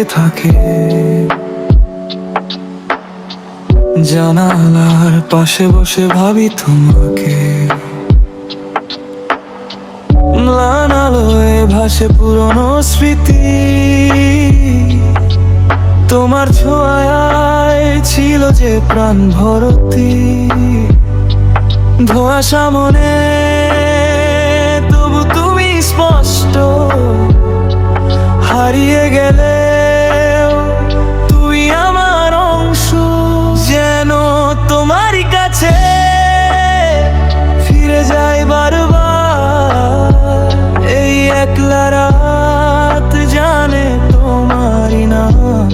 জেগে থাকে। জানালার পাশে বসে ভাবি তোমাকে, ম্লান আলোয় ভাসে পুরনো স্মৃতি। তোমার ছোঁয়ায় ছিল যে প্রাণ ভর্তি, ধোঁয়াশা মনে তবু তুমি স্পষ্ট। হারিয়ে গেলে তুই আমার অংশ, যেন তোমারই কাছে ফিরে যাই বারবার। এই একলা রাত জানে তোমারই নাম,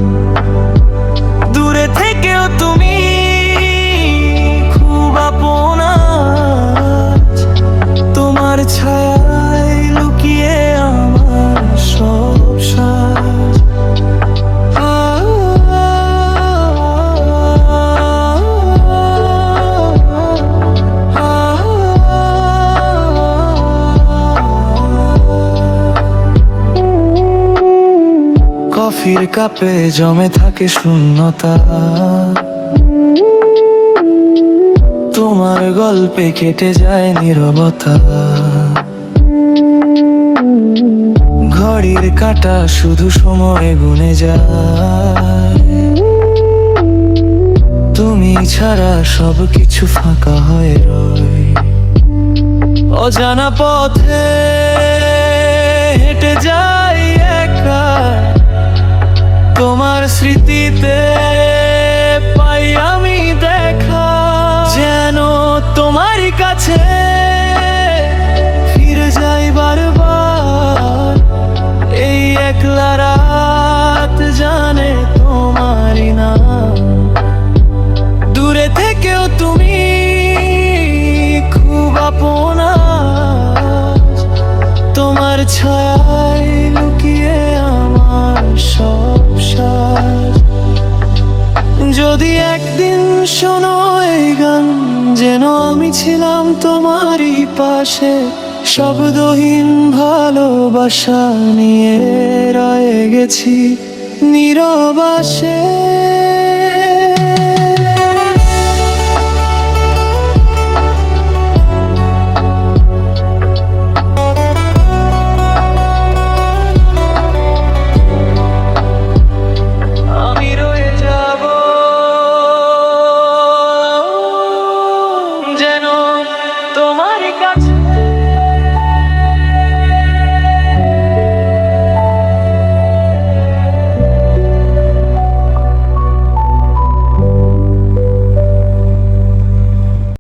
দূরে থেকেও তুমি খুব আপন আজ। তোমার ছায়ায় লুকিয়ে আমার সব সাজ। কফির কাপে জমে থাকে শূন্যতা, তোমার গল্পে কেটে যায় নীরবতা। ঘড়ির কাঁটা শুধু সময় গুনে যায়, তুমি ছাড়া সব কিছু ফাঁকা হয়ে রয়। অজানা পথে হেঁটে যাই একা, তোমার স্মৃতিতে পাই আমি দেখা। যেন তোমারই কাছে ফিরে যাই বারবার। এই একলা রাত জানে তোমারই নাম, দূরে থেকেও তুমি খুব আপন আজ। তোমার ছায়ায় লুকিয়ে আমার সব সাজ। যদি একদিন শোনো এই গান, যেন আমি ছিলাম তোমারই পাশে। শব্দহীন ভালোবাসা নিয়ে রয়ে গেছি নীরব আশে।